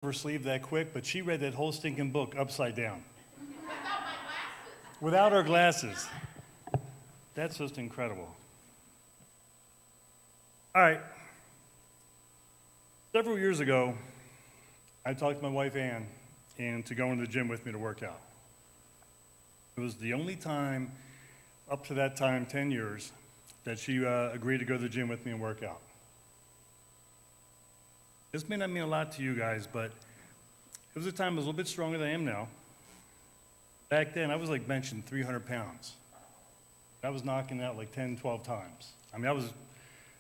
her sleeve that quick, but she read that whole stinking book upside down. Without her glasses. That's just incredible. All right. Several years ago, I talked to my wife Ann to go into the gym with me to work out. It was the only time, up to that time, 10 years, that she agreed to go to the gym with me and work out. This may not mean a lot to you guys, but it was a time I was a little bit stronger than I am now. Back then, I was like benching 300 pounds. I was knocking out like 10, 12 times. I mean, I was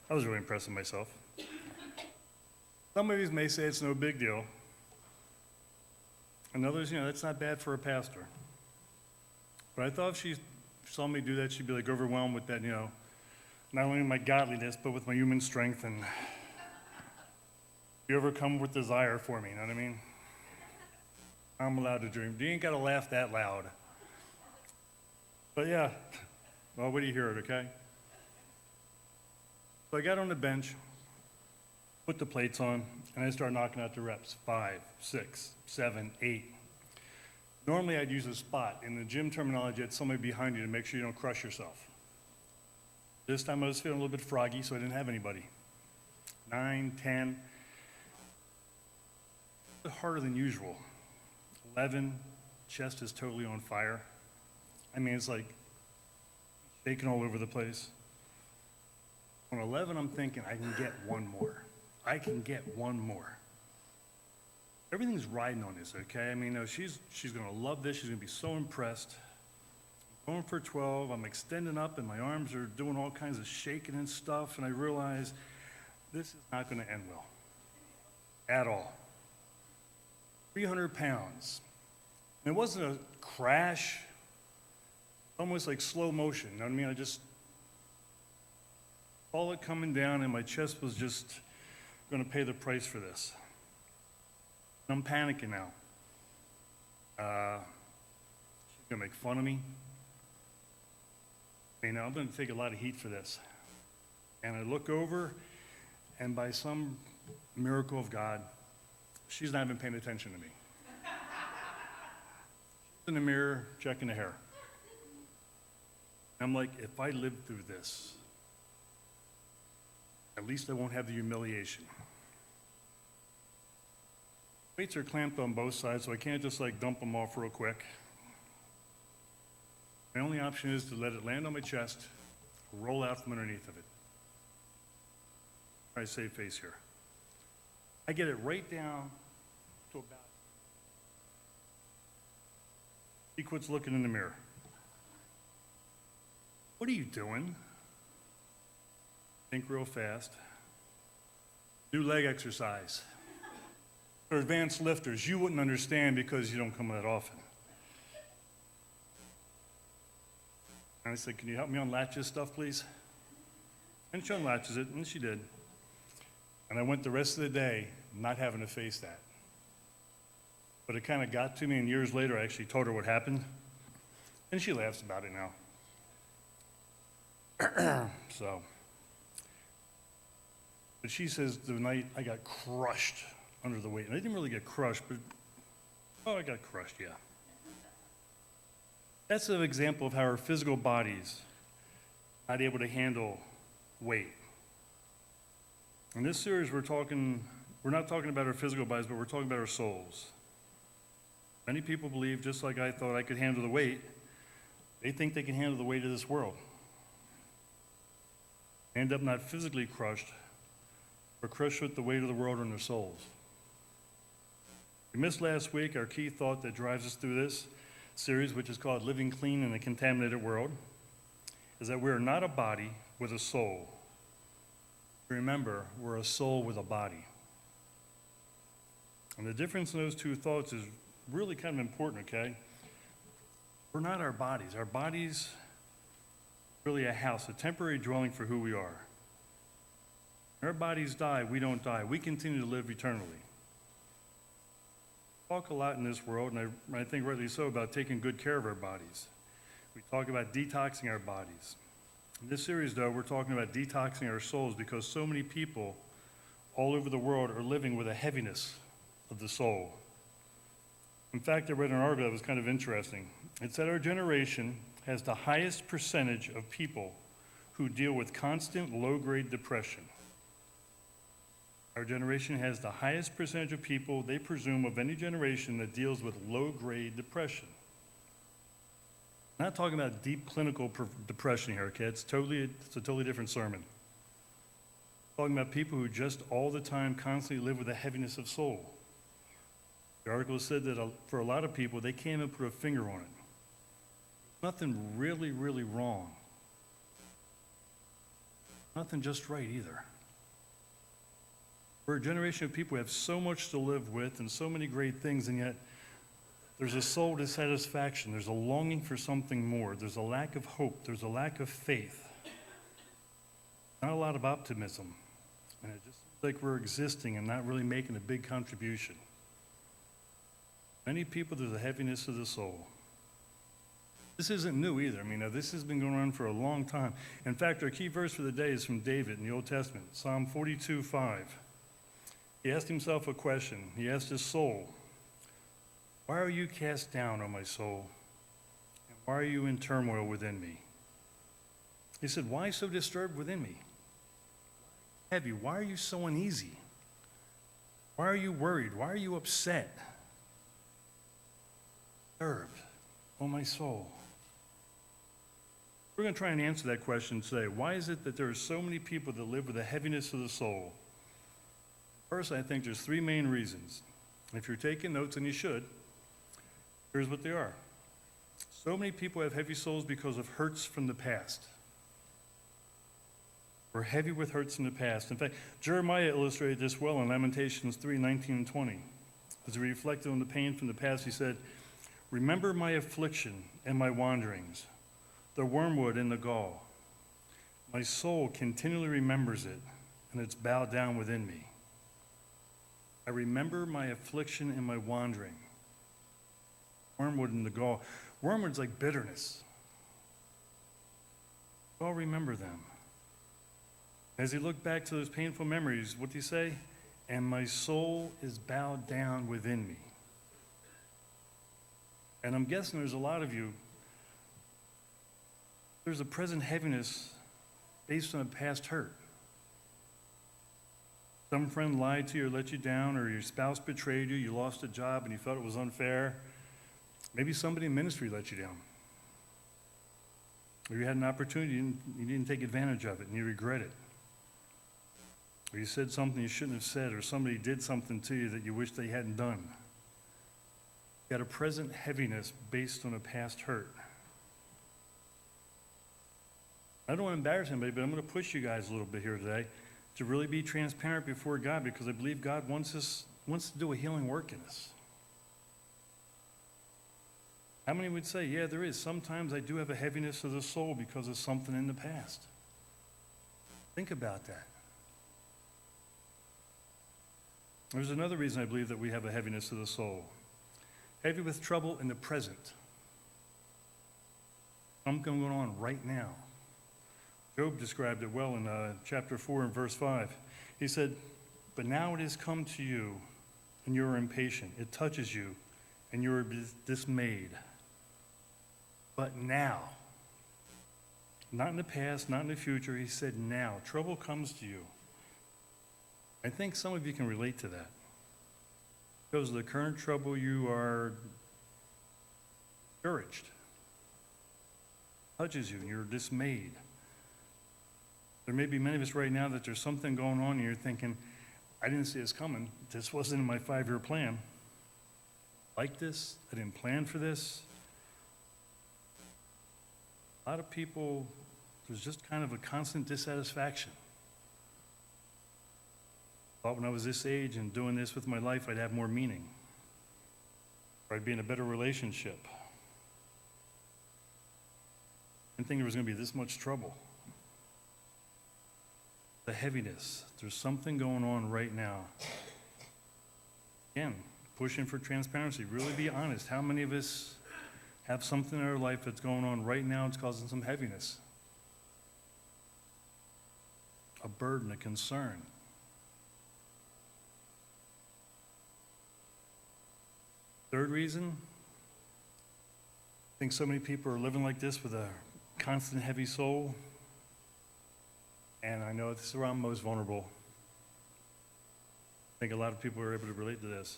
really impressed with myself. Some of you may say it's no big deal. And others, that's not bad for a pastor. But I thought if she saw me do that, she'd be like overwhelmed with that, not only my godliness, but with my human strength, and you overcome with desire for me, you know what I mean? I'm allowed to dream. You ain't got to laugh that loud. But yeah, well, wait till you hear it, okay? So I got on the bench, put the plates on, and I started knocking out the reps. 5, 6, 7, 8. Normally I'd use a spot. In the gym terminology, it's somebody behind you to make sure you don't crush yourself. This time I was feeling a little bit froggy, so I didn't have anybody. 9, 10. A bit harder than usual. 11, chest is totally on fire. I mean, it's like shaking all over the place. On 11, I'm thinking, I can get one more. I can get one more. Everything's riding on this, okay? I mean, she's going to love this. She's going to be so impressed. I'm going for 12. I'm extending up, and my arms are doing all kinds of shaking and stuff, and I realize this is not going to end well at all. 300 pounds. And it wasn't a crash, almost like slow motion. You know what I mean? I just saw it coming down, and my chest was just going to pay the price for this. I'm panicking now. She's going to make fun of me. I'm going to take a lot of heat for this. And I look over, and by some miracle of God, she's not even paying attention to me. She's in the mirror, checking the hair. I'm like, if I live through this, at least I won't have the humiliation. Weights are clamped on both sides, so I can't just dump them off real quick. My only option is to let it land on my chest, roll out from underneath of it. Try to save face here. I get it right down to about. He quits looking in the mirror. What are you doing? Think real fast. Do leg exercise. For advanced lifters, you wouldn't understand because you don't come that often. And I said, can you help me unlatch this stuff, please? And she unlatches it, and she did. And I went the rest of the day not having to face that. But it kind of got to me, and years later I actually told her what happened, and she laughs about it now. But she says the night I got crushed under the weight. And I didn't really get crushed, but, I got crushed, yeah. That's an example of how our physical bodies are not able to handle weight. In this series, we're not talking about our physical bodies, but we're talking about our souls. Many people believe, just like I thought I could handle the weight, they think they can handle the weight of this world. They end up not physically crushed, but crushed with the weight of the world on their souls. We missed last week our key thought that drives us through this series, which is called Living Clean in a Contaminated World, is that we are not a body with a soul. Remember, we're a soul with a body. And the difference in those two thoughts is really kind of important, okay? We're not our bodies. Our bodies are really a house, a temporary dwelling for who we are. When our bodies die, we don't die. We continue to live eternally. We talk a lot in this world, and I think rightly so, about taking good care of our bodies. We talk about detoxing our bodies. In this series, though, we're talking about detoxing our souls because so many people all over the world are living with a heaviness of the soul. In fact, I read an article that was kind of interesting. It said our generation has the highest percentage of people who deal with constant low-grade depression. Our generation has the highest percentage of people, they presume, of any generation that deals with low-grade depression. I'm not talking about deep clinical depression here, okay? It's a totally different sermon. I'm talking about people who just all the time constantly live with a heaviness of soul. The article said that for a lot of people, they can't even put a finger on it. Nothing really, really wrong. Nothing just right either. We're a generation of people who have so much to live with and so many great things, and yet there's a soul dissatisfaction. There's a longing for something more. There's a lack of hope. There's a lack of faith. Not a lot of optimism. And it just seems like we're existing and not really making a big contribution. Many people, there's a heaviness of the soul. This isn't new either. I mean, this has been going on for a long time. In fact, our key verse for the day is from David in the Old Testament, Psalm 42:5. He asked himself a question. He asked his soul, "Why are you cast down, O my soul? And why are you in turmoil within me?" He said, "Why so disturbed within me? Heavy, why are you so uneasy? Why are you worried? Why are you upset? Disturbed, O my soul." We're going to try and answer that question today. Why is it that there are so many people that live with a heaviness of the soul? First, I think there's three main reasons. If you're taking notes, and you should, here's what they are. So many people have heavy souls because of hurts from the past. We're heavy with hurts in the past. In fact, Jeremiah illustrated this well in Lamentations 3:19 and 20. As he reflected on the pain from the past, he said, "Remember my affliction and my wanderings, the wormwood and the gall. My soul continually remembers it, and it's bowed down within me. I remember my affliction and my wandering." Wormwood and the gall. Wormwood's like bitterness. We all remember them. As he looked back to those painful memories, what did he say? "And my soul is bowed down within me." And I'm guessing there's a lot of you, there's a present heaviness based on a past hurt. Some friend lied to you or let you down, or your spouse betrayed you, you lost a job and you felt it was unfair. Maybe somebody in ministry let you down. Or you had an opportunity, you didn't take advantage of it and you regret it. Or you said something you shouldn't have said, or somebody did something to you that you wish they hadn't done. You got a present heaviness based on a past hurt. I don't want to embarrass anybody, but I'm going to push you guys a little bit here today to really be transparent before God, because I believe God wants to do a healing work in us. How many would say, yeah, there is. Sometimes I do have a heaviness of the soul because of something in the past? Think about that. There's another reason I believe that we have a heaviness of the soul. Heavy with trouble in the present. Something going on right now. Job described it well in chapter 4 and verse 5. He said, "But now it has come to you, and you are impatient. It touches you, and you are dismayed." But now, not in the past, not in the future, he said now. Trouble comes to you. I think some of you can relate to that. Because of the current trouble, you are discouraged. Touches you, and you're dismayed. There may be many of us right now that there's something going on and you're thinking, I didn't see this coming. This wasn't in my 5-year plan. Like this, I didn't plan for this. A lot of people, there's just kind of a constant dissatisfaction. I thought when I was this age and doing this with my life, I'd have more meaning. Or I'd be in a better relationship. I didn't think there was going to be this much trouble. The heaviness. There's something going on right now. Again, pushing for transparency. Really be honest. How many of us have something in our life that's going on right now that's causing some heaviness? A burden, a concern. Third reason, I think so many people are living like this with a constant heavy soul. And I know this is where I'm most vulnerable. I think a lot of people are able to relate to this.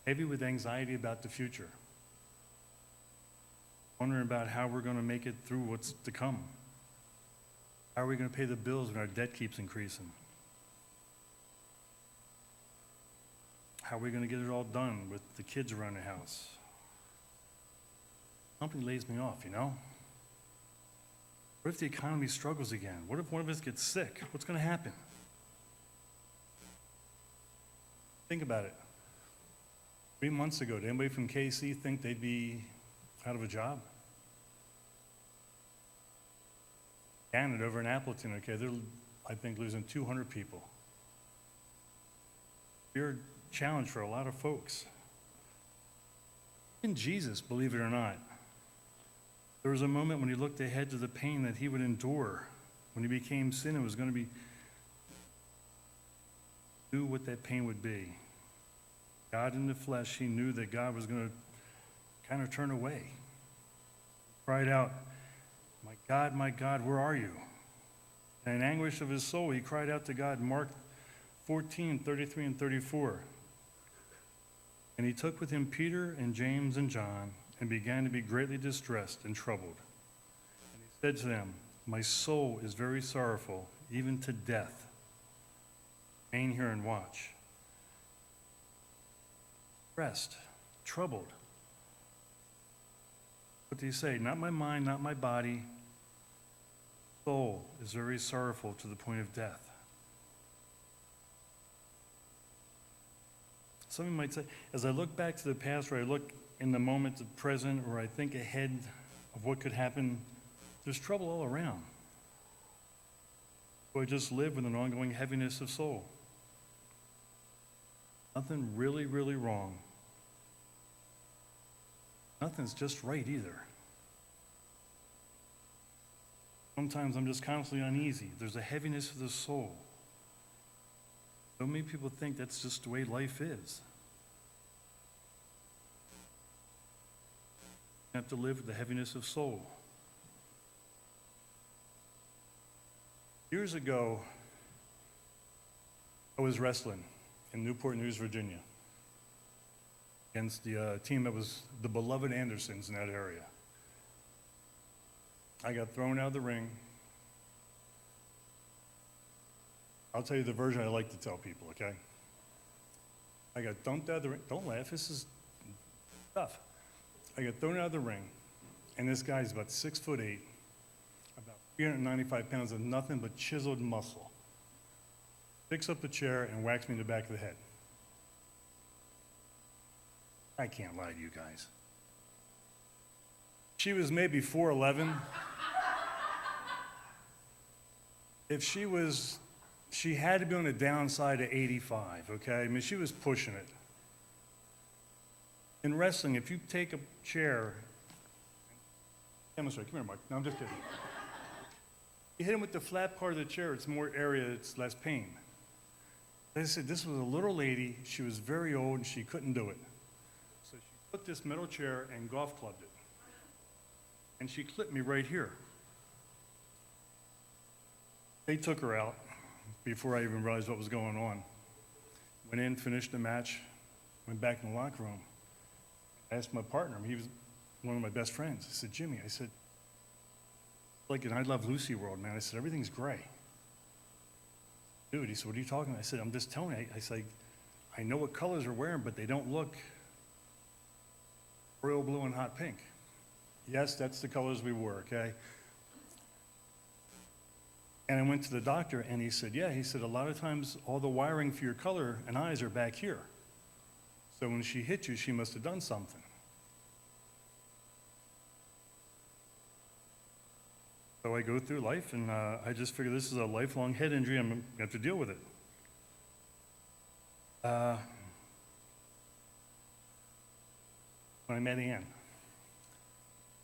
Heavy with anxiety about the future. Wondering about how we're going to make it through what's to come. How are we going to pay the bills when our debt keeps increasing? How are we going to get it all done with the kids around the house? Something lays me off, you know? What if the economy struggles again? What if one of us gets sick? What's going to happen? Think about it. 3 months ago, did anybody from KC think they'd be out of a job? Canada over in Appleton, okay, they're, I think, losing 200 people. You're a challenge for a lot of folks. In Jesus, believe it or not, there was a moment when he looked ahead to the pain that he would endure when he became sin and was going to do what that pain would be. God in the flesh, he knew that God was going to kind of turn away. He cried out, my God, where are you?" And in anguish of his soul, he cried out to God, Mark 14, 33 and 34. "And he took with him Peter and James and John, and began to be greatly distressed and troubled. And he said to them, My soul is very sorrowful, even to death. Remain here and watch." Rest, troubled. What do you say? Not my mind, not my body. Soul is very sorrowful to the point of death. Some of you might say, as I look back to the past, or I look in the moment of present, or I think ahead of what could happen, there's trouble all around. So I just live with an ongoing heaviness of soul. Nothing really, really wrong. Nothing's just right either. Sometimes I'm just constantly uneasy. There's a heaviness of the soul. So many people think that's just the way life is. You have to live with the heaviness of soul. Years ago, I was wrestling in Newport News, Virginia, against the team that was the beloved Andersons in that area. I got thrown out of the ring. I'll tell you the version I like to tell people, okay? I got dumped out of the ring. Don't laugh, this is tough. I got thrown out of the ring, and this guy's about 6'8", about 395 pounds of nothing but chiseled muscle. Picks up the chair and whacks me in the back of the head. I can't lie to you guys. She was maybe 4'11". If she had to be on the downside of 85, okay? I mean, she was pushing it. In wrestling, if you take a chair, demonstrate, come here, Mark. No, I'm just kidding. You hit him with the flat part of the chair, it's more area, it's less pain. As I said, this was a little lady, she was very old, and she couldn't do it. So she took this metal chair and golf clubbed it. And she clipped me right here. They took her out before I even realized what was going on. Went in, finished the match, went back in the locker room. I asked my partner, he was one of my best friends. I said, "Jimmy," I said, like in I Love Lucy world, man, I said, "Everything's gray." "Dude," he said, "what are you talking about?" I said, "I'm just telling you." I said, "I know what colors we're wearing, but they don't look royal blue and hot pink." Yes, that's the colors we wore, okay? And I went to the doctor, and he said, "Yeah," he said, "a lot of times all the wiring for your color and eyes are back here. So when she hit you, she must have done something." So I go through life, and I just figure this is a lifelong head injury. I'm going to have to deal with it. When I met Ann,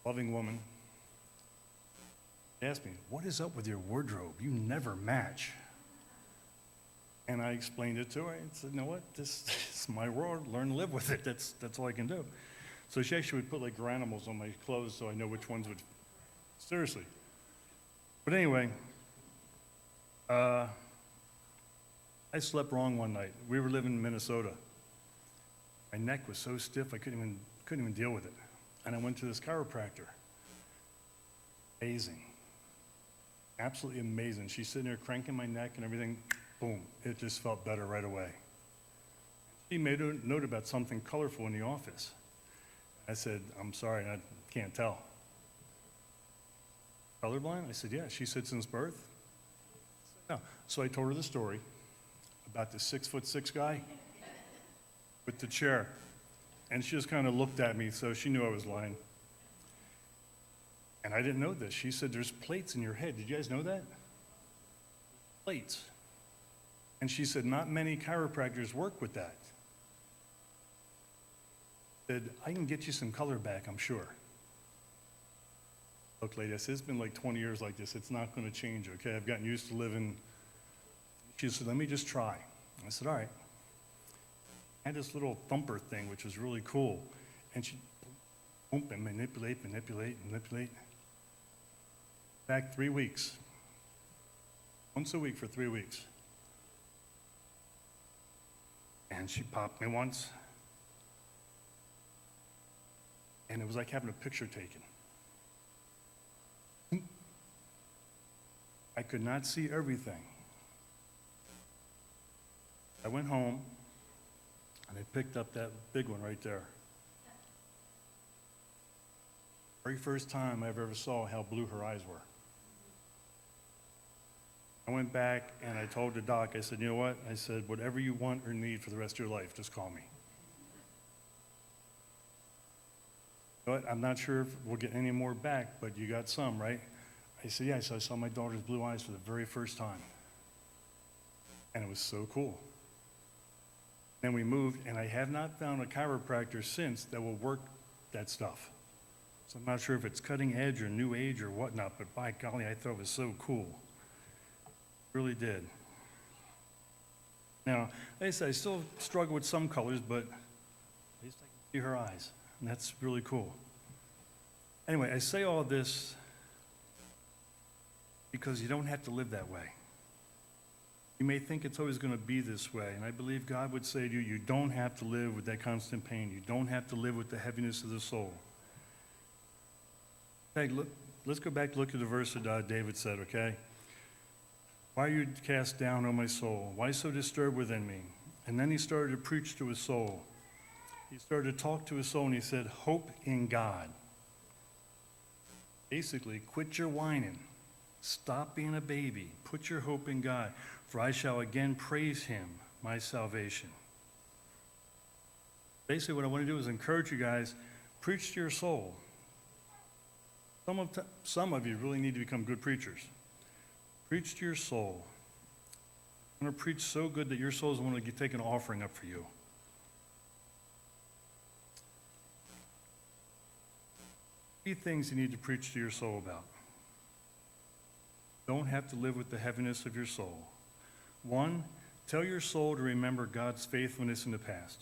loving woman, she asked me, "What is up with your wardrobe? You never match." And I explained it to her, and said, you know what, this is my world, learn to live with it, that's all I can do. So she actually would put like animals on my clothes so I know which ones would, seriously. But anyway, I slept wrong one night. We were living in Minnesota. My neck was so stiff I couldn't even deal with it. And I went to this chiropractor. Amazing. Absolutely amazing. She's sitting there cranking my neck and everything. Boom. It just felt better right away. She made a note about something colorful in the office. I said, I'm sorry, I can't tell. Colorblind? I said, yeah. She said, since birth? I said, no. So I told her the story about the 6'6" guy with the chair. And she just kind of looked at me, so she knew I was lying. And I didn't know this. She said, there's plates in your head. Did you guys know that? Plates. And she said, not many chiropractors work with that. Said, I can get you some color back, I'm sure. Look, lady, I said, it's been like 20 years like this. It's not going to change, okay? I've gotten used to living. She said, let me just try. I said, all right. I had this little thumper thing, which was really cool. And she, boom, and manipulate. Back 3 weeks. Once a week for 3 weeks. And she popped me once. And it was like having a picture taken. I could not see everything. I went home, and I picked up that big one right there. Very first time I ever saw how blue her eyes were. I went back and I told the doc, I said, you know what? I said, whatever you want or need for the rest of your life, just call me. You know what? I'm not sure if we'll get any more back, but you got some, right? I said, yeah. So I saw my daughter's blue eyes for the very first time. And it was so cool. Then we moved, and I have not found a chiropractor since that will work that stuff. So I'm not sure if it's cutting edge or new age or whatnot, but by golly, I thought it was so cool. Really did. Now, like I said, I still struggle with some colors, but at least I can see her eyes, and that's really cool. Anyway, I say all this because you don't have to live that way. You may think it's always going to be this way, and I believe God would say to you, you don't have to live with that constant pain. You don't have to live with the heaviness of the soul. Hey, look, let's go back to look at the verse that David said, okay? Why are you cast down, O my soul? Why so disturbed within me? And then he started to preach to his soul. He started to talk to his soul, and he said, hope in God. Basically, quit your whining. Stop being a baby. Put your hope in God. For I shall again praise him, my salvation. Basically, what I want to do is encourage you guys, preach to your soul. Some of you really need to become good preachers. Preach to your soul. I'm going to preach so good that your soul is going to take an offering up for you. Three things you need to preach to your soul about. Don't have to live with the heaviness of your soul. 1, tell your soul to remember God's faithfulness in the past.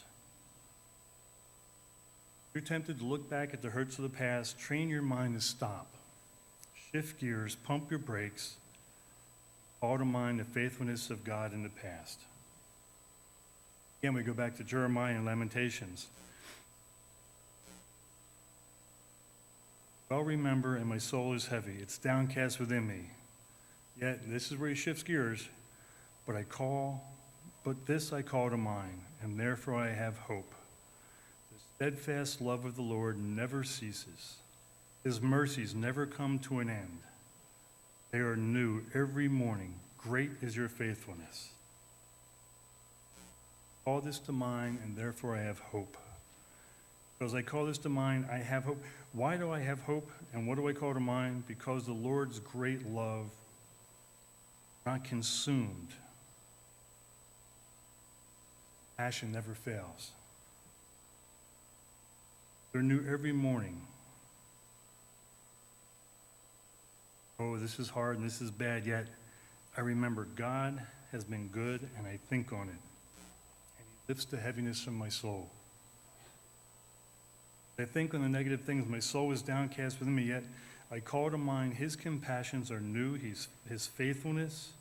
If you're tempted to look back at the hurts of the past, train your mind to stop. Shift gears, pump your brakes, call to mind the faithfulness of God in the past. Again, we go back to Jeremiah and Lamentations. Well, remember, and my soul is heavy. It's downcast within me. Yet, this is where he shifts gears. But this I call to mind, and therefore I have hope. The steadfast love of the Lord never ceases. His mercies never come to an end. They are new every morning. Great is your faithfulness. Call this to mind, and therefore I have hope. Because I call this to mind, I have hope. Why do I have hope, and what do I call to mind? Because the Lord's great love, not consumed. Passion never fails. They're new every morning. Oh, this is hard and this is bad, yet I remember God has been good, and I think on it. And he lifts the heaviness from my soul. I think on the negative things, my soul is downcast within me, yet I call to mind his compassions are new, his faithfulness.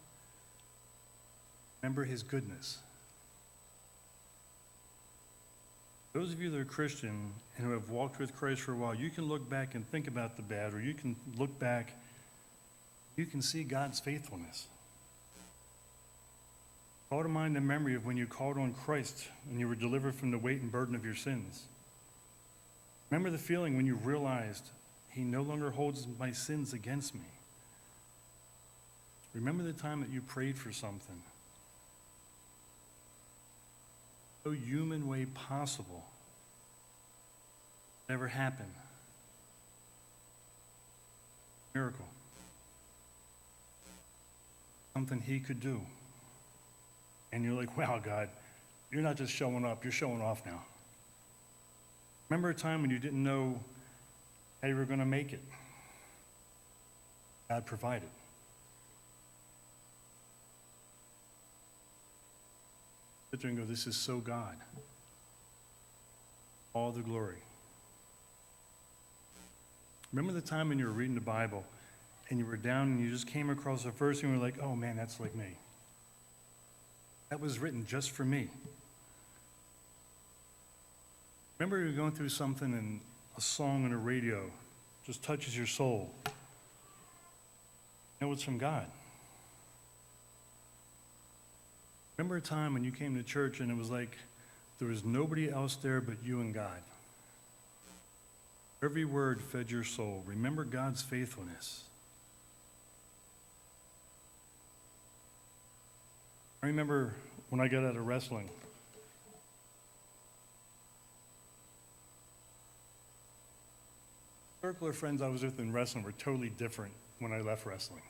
Remember his goodness. Those of you that are Christian and who have walked with Christ for a while, you can look back and think about the bad, or you can look back, you can see God's faithfulness. Call to mind the memory of when you called on Christ and you were delivered from the weight and burden of your sins. Remember the feeling when you realized he no longer holds my sins against me. Remember the time that you prayed for something. No human way possible never happened. Miracle. Something he could do. And you're like, wow, God, you're not just showing up, you're showing off now. Remember a time when you didn't know how you were going to make it? God provided. Sit there and go, this is so God. All the glory. Remember the time when you were reading the Bible and you were down and you just came across a verse and you were like, oh man, that's like me. That was written just for me. Remember you're going through something and a song on the radio just touches your soul. You know it's from God. Remember a time when you came to church and it was like there was nobody else there but you and God. Every word fed your soul. Remember God's faithfulness. I remember when I got out of wrestling. The circle of friends I was with in wrestling were totally different when I left wrestling.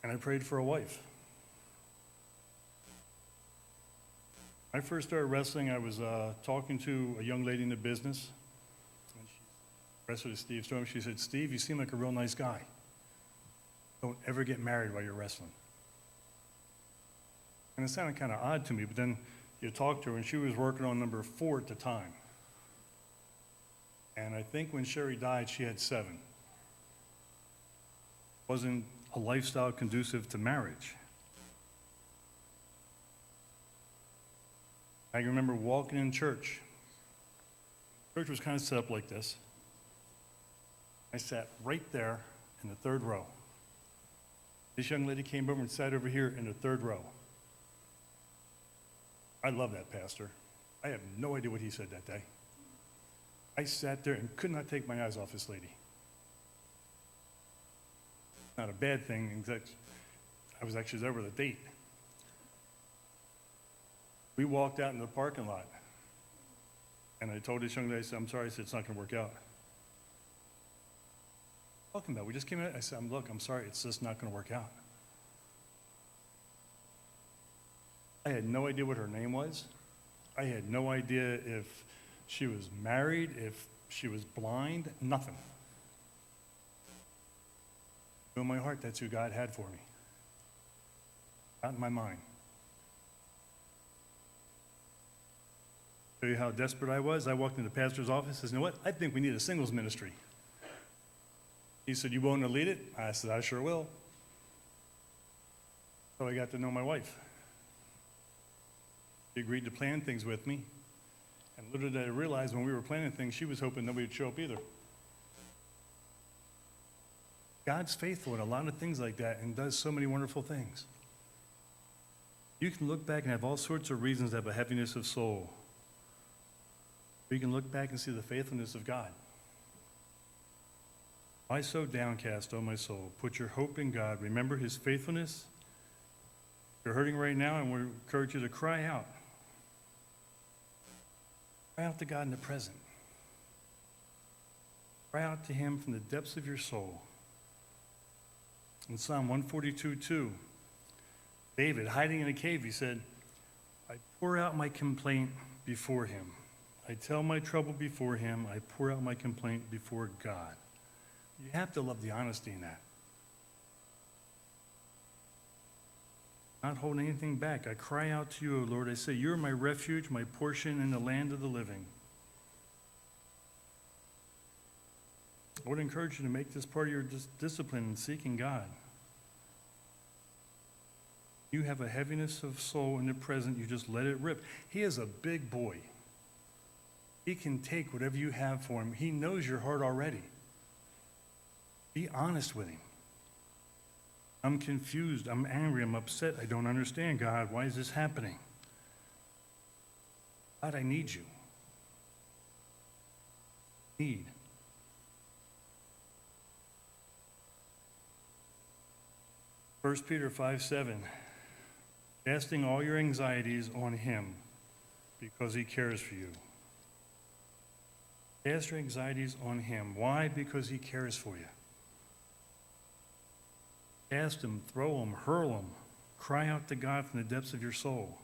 And I prayed for a wife. When I first started wrestling, I was talking to a young lady in the business. And she wrestled with Steve Storm. She said, Steve, you seem like a real nice guy. Don't ever get married while you're wrestling. And it sounded kind of odd to me, but then you talk to her, and she was working on number 4 at the time. And I think when Sherry died, she had 7. Wasn't a lifestyle conducive to marriage. I can remember walking in church. Church was kind of set up like this. I sat right there in the 3rd row. This young lady came over and sat over here in the 3rd row. I love that pastor. I have no idea what he said that day. I sat there and could not take my eyes off this lady. Not a bad thing, except I was actually there with a date. We walked out in the parking lot, and I told this young lady, I said, I'm sorry, I said, it's not going to work out. What are you talking about? We just came out. I said, look, I'm sorry, it's just not going to work out. I had no idea what her name was. I had no idea if she was married, if she was blind, nothing. But in my heart, that's who God had for me. Not in my mind. Show you how desperate I was. I walked into the pastor's office and said, you know what? I think we need a singles ministry. He said, you willing to lead it? I said, I sure will. So I got to know my wife. She agreed to plan things with me. And little did I realize when we were planning things, she was hoping nobody would show up either. God's faithful in a lot of things like that and does so many wonderful things. You can look back and have all sorts of reasons to have a heaviness of soul. Or you can look back and see the faithfulness of God. Why so downcast, O my soul? Put your hope in God. Remember his faithfulness. You're hurting right now, and we encourage you to cry out. Cry out to God in the present. Cry out to him from the depths of your soul. In Psalm 142:2, David, hiding in a cave, he said, I pour out my complaint before him. I tell my trouble before him. I pour out my complaint before God. You have to love the honesty in that. not holding anything back. I cry out to you, O Lord. I say, you're my refuge, my portion in the land of the living. I would encourage you to make this part of your discipline in seeking God. You have a heaviness of soul in the present, you just let it rip. He is a big boy. He can take whatever you have for him. He knows your heart already. Be honest with him. I'm confused, I'm angry, I'm upset, I don't understand, God. Why is this happening? God, I need you. Need. 1 Peter 5:7, casting all your anxieties on him because he cares for you. Cast your anxieties on him. Why? Because he cares for you. Cast them, throw them, hurl them. Cry out to God from the depths of your soul.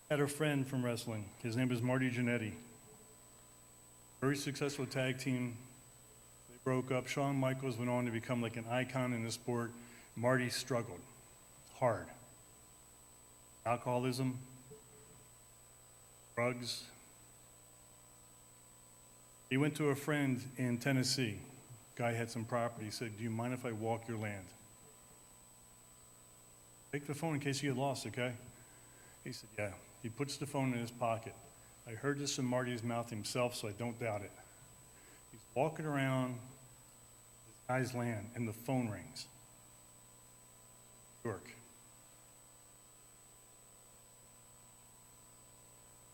I had a friend from wrestling. His name is Marty Jannetty. Very successful tag team. They broke up. Shawn Michaels went on to become like an icon in the sport. Marty struggled hard. Alcoholism, drugs. He went to a friend in Tennessee. Guy had some property. He said, do you mind if I walk your land? Take the phone in case you get lost, okay? He said, yeah. He puts the phone in his pocket. I heard this from Marty's mouth himself, so I don't doubt it. He's walking around this guy's land, and the phone rings. York.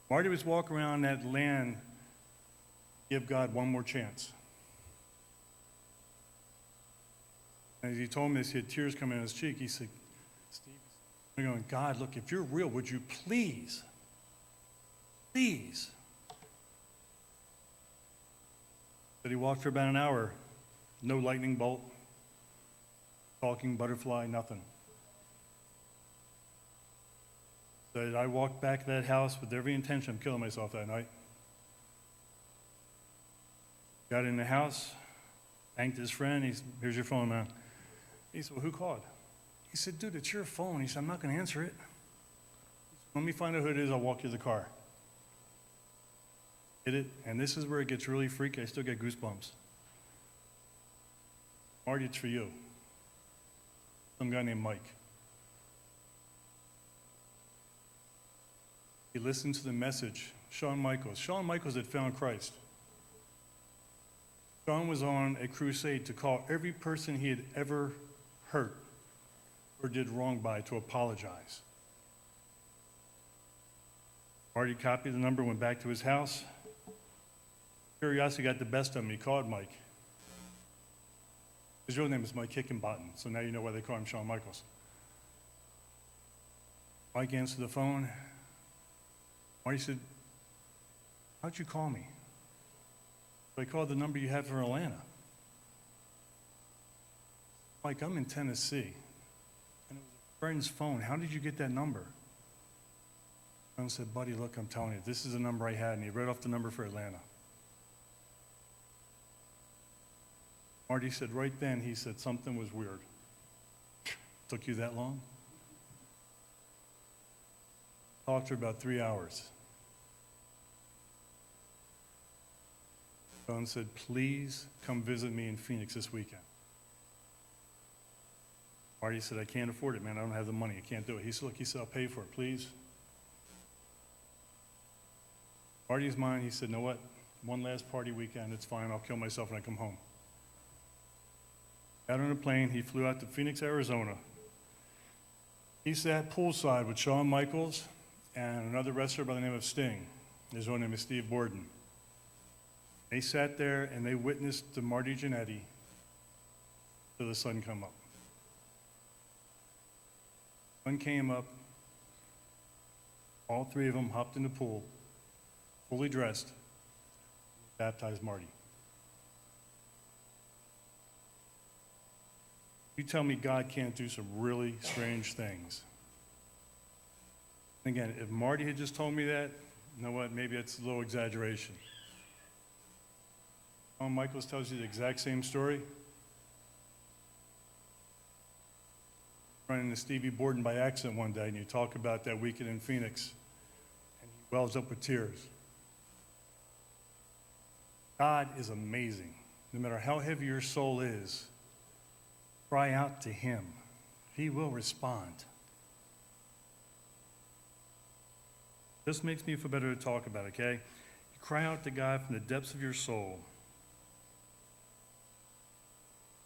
Marty was walking around that land, give God one more chance. And as he told me this, he had tears coming down his cheek. He said, Steve, I'm going, God, look, if you're real, would you please, But he walked for about an hour, no lightning bolt, talking butterfly, nothing. So I walked back to that house with every intention of killing myself that night. Got in the house, thanked his friend. He said, here's your phone, man. He said, well, who called? He said, dude, it's your phone. He said, I'm not going to answer it. He said, let me find out who it is. I'll walk you to the car. Hit it, and this is where it gets really freaky. I still get goosebumps. Marty, it's for you. Some guy named Mike. He listened to the message. Shawn Michaels. Shawn Michaels had found Christ. Shawn was on a crusade to call every person he had ever hurt or did wrong by to apologize. Marty copied the number, went back to his house. Curiosity got the best of him. He called Mike. His real name is Mike Hickenbottom, so now you know why they call him Shawn Michaels. Mike answered the phone. Marty said, how'd you call me? So I called the number you have for Atlanta. Mike, I'm in Tennessee. And it was a friend's phone. How did you get that number? I said, buddy, look, I'm telling you, this is the number I had. And he read off the number for Atlanta. Marty said right then, he said, something was weird. Took you that long? Talked for about 3 hours. Phone said, please come visit me in Phoenix this weekend. Marty said, I can't afford it, man. I don't have the money. I can't do it. He said, look, I'll pay for it, please. Marty's mind, he said, know what? One last party weekend, it's fine. I'll kill myself when I come home. Got on a plane. He flew out to Phoenix, Arizona. He sat poolside with Shawn Michaels and another wrestler by the name of Sting. His own name is Steve Borden. They sat there and they witnessed the Marty Jannetty till the sun come up. Sun came up. All three of them hopped in the pool, fully dressed, baptized Marty. You tell me God can't do some really strange things. And again, if Marty had just told me that, you know what, maybe it's a little exaggeration. Shawn Michaels tells you the exact same story. running into Stevie Borden by accident one day, and you talk about that weekend in Phoenix, and he wells up with tears. God is amazing. No matter how heavy your soul is, cry out to him. He will respond. This makes me feel better to talk about, okay? You cry out to God from the depths of your soul.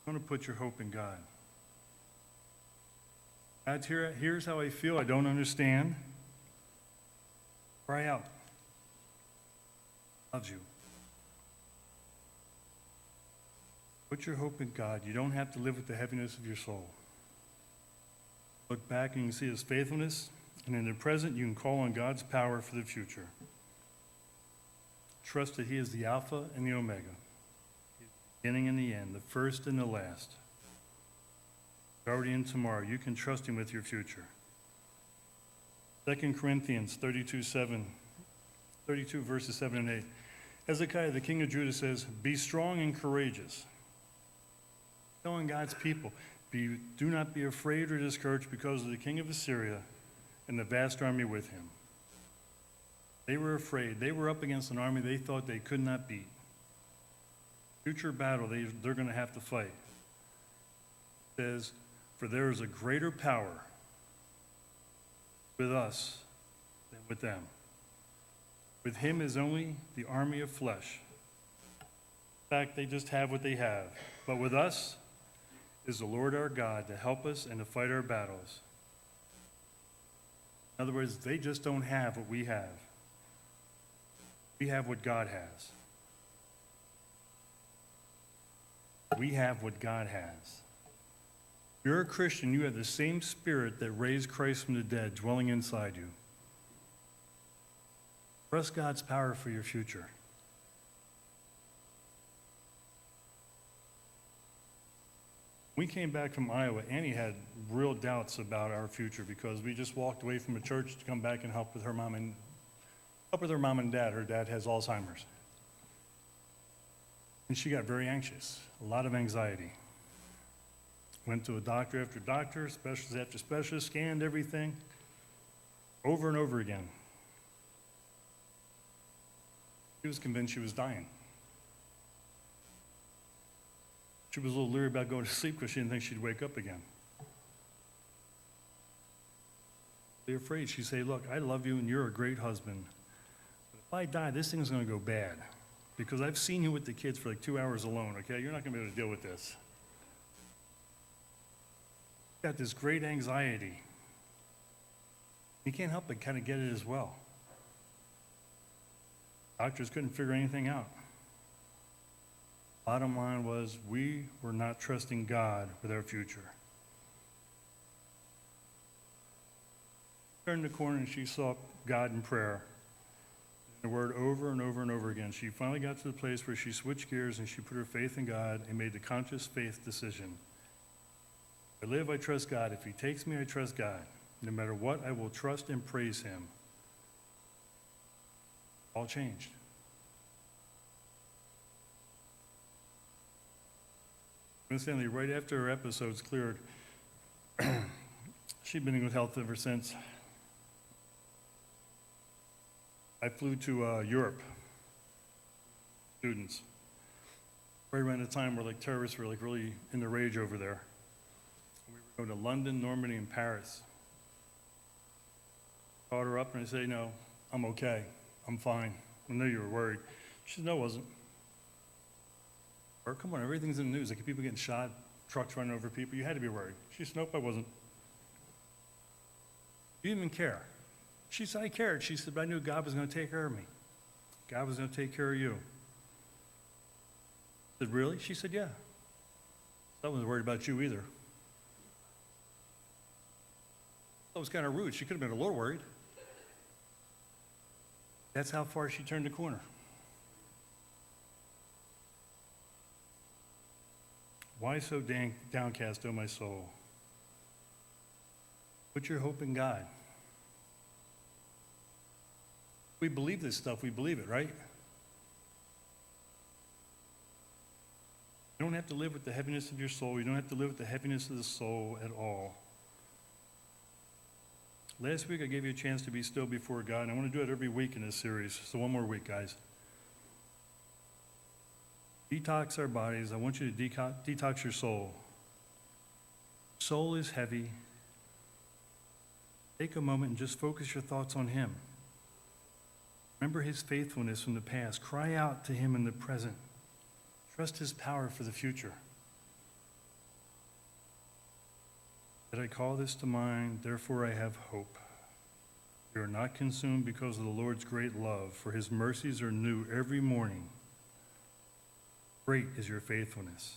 You want to put your hope in God. God, here's how I feel. I don't understand. Cry out. Loves you. Put your hope in God. You don't have to live with the heaviness of your soul. Look back and you can see his faithfulness, and in the present you can call on God's power for the future. Trust that he is the Alpha and the Omega, the beginning and the end, the first and the last. Already in tomorrow, you can trust him with your future. 2 Corinthians 32 verses 7 and 8. Hezekiah, the king of Judah, says, "Be strong and courageous." Telling God's people, do not be afraid or discouraged because of the king of Assyria and the vast army with him. They were afraid. They were up against an army they thought they could not beat. Future battle they're going to have to fight. It says, "For there is a greater power with us than with them. With him is only the army of flesh." In fact, they just have what they have. But with us is the Lord our God to help us and to fight our battles. In other words, they just don't have what we have. We have what God has. We have what God has. If you're a Christian, you have the same spirit that raised Christ from the dead dwelling inside you. Trust God's power for your future. We came back from Iowa. Annie had real doubts about our future because we just walked away from a church to come back and help with her mom and dad. Her dad has Alzheimer's. And she got very anxious, a lot of anxiety. Went to a doctor after doctor, specialist after specialist, scanned everything over and over again. She was convinced she was dying. She was a little leery about going to sleep because she didn't think she'd wake up again. They're afraid. She'd say, "Look, I love you and you're a great husband. But if I die, this thing's going to go bad. Because I've seen you with the kids for like 2 hours alone, okay? You're not going to be able to deal with this." Got this great anxiety. You can't help but kind of get it as well. Doctors couldn't figure anything out. Bottom line was, we were not trusting God with our future. Turned the corner and she sought God in prayer. The word over and over and over again. She finally got to the place where she switched gears and she put her faith in God and made the conscious faith decision. If I live, I trust God. If he takes me, I trust God. No matter what, I will trust and praise him. All changed. Coincidentally, right after her episodes cleared, she'd been in good health ever since. I flew to Europe, students, right around the time where terrorists were really in the rage over there. We were going to London, Normandy, and Paris. Called her up and I said, "No, I'm okay. I'm fine. I know you were worried." She said, "No, I wasn't." Or, "Come on, everything's in the news. Like people getting shot, trucks running over people. You had to be worried." She said, "Nope, I wasn't." You didn't even care. She said, "I cared." She said, "But I knew God was going to take care of me. God was going to take care of you." I said, "Really?" She said, "Yeah." I wasn't worried about you either. That was kind of rude. She could have been a little worried. That's how far she turned the corner. Why so downcast, O my soul? Put your hope in God. We believe this stuff. We believe it, right? You don't have to live with the heaviness of your soul. You don't have to live with the heaviness of the soul at all. Last week I gave you a chance to be still before God, and I want to do it every week in this series. So one more week, guys. Detox our bodies. I want you to detox your soul. Soul is heavy. Take a moment and just focus your thoughts on Him. Remember His faithfulness from the past. Cry out to Him in the present. Trust His power for the future. That I call this to mind, therefore I have hope. We are not consumed because of the Lord's great love, for His mercies are new every morning. Great is your faithfulness.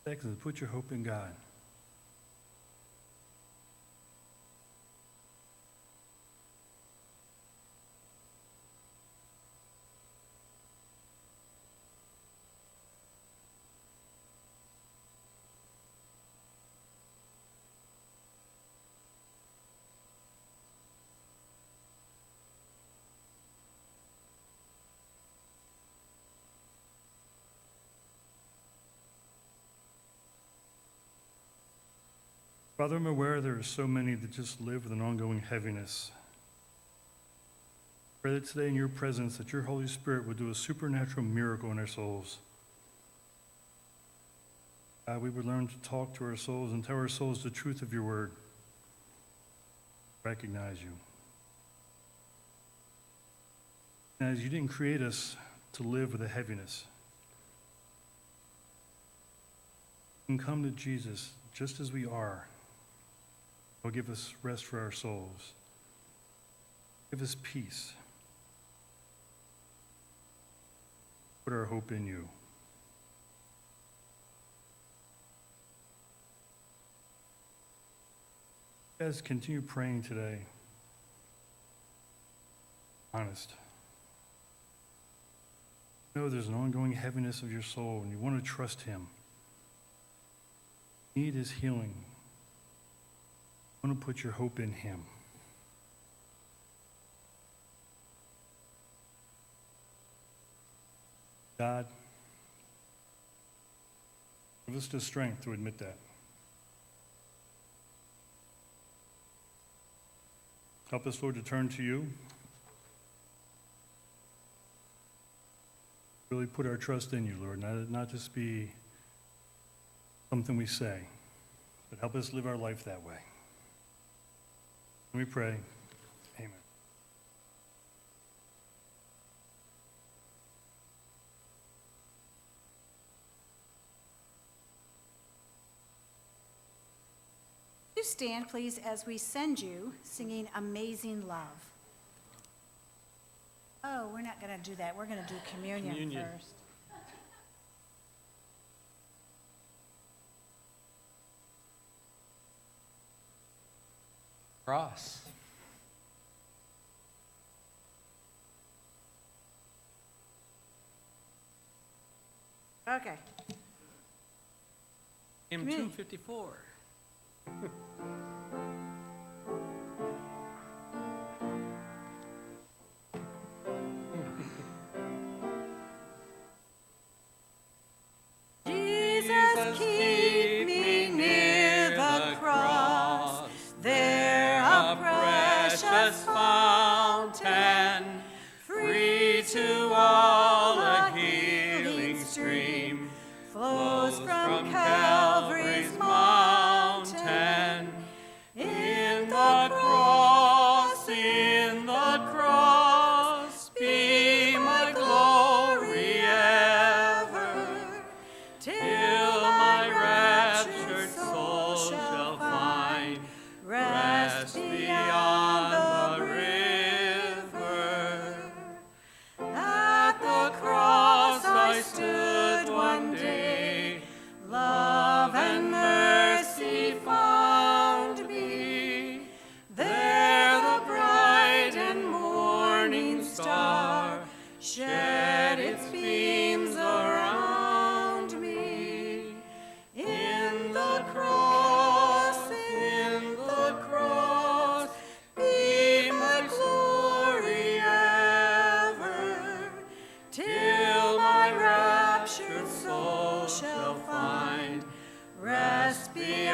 Second, put your hope in God. Father, I'm aware there are so many that just live with an ongoing heaviness. Pray that today in your presence that your Holy Spirit would do a supernatural miracle in our souls. God, we would learn to talk to our souls and tell our souls the truth of your word. Recognize you. As you didn't create us to live with a heaviness. We can come to Jesus just as we are. He'll give us rest for our souls. Give us peace. Put our hope in you. Guys, continue praying today. Honest. Know there's an ongoing heaviness of your soul and you want to trust Him. Need His healing. You want to put your hope in Him. God, give us the strength to admit that. Help us, Lord, to turn to you. Really put our trust in you, Lord, not just be something we say, but help us live our life that way. And we pray, amen. You stand, please, as we send you singing Amazing Love. Oh, we're not going to do that. We're going to do communion first. Cross. Okay. Hymn Communion. 254. Jesus, keep me near the cross, there a precious fountain, free to all a healing stream, flows from Calvary's mountain. In the cross, be my glory ever, till my raptured soul shall find rest beyond the river. At the cross I stood one day, love and mercy found me. There the bright and morning star shed its beams around me. In the cross, be my glory ever, till my raptured soul shall find rest Happy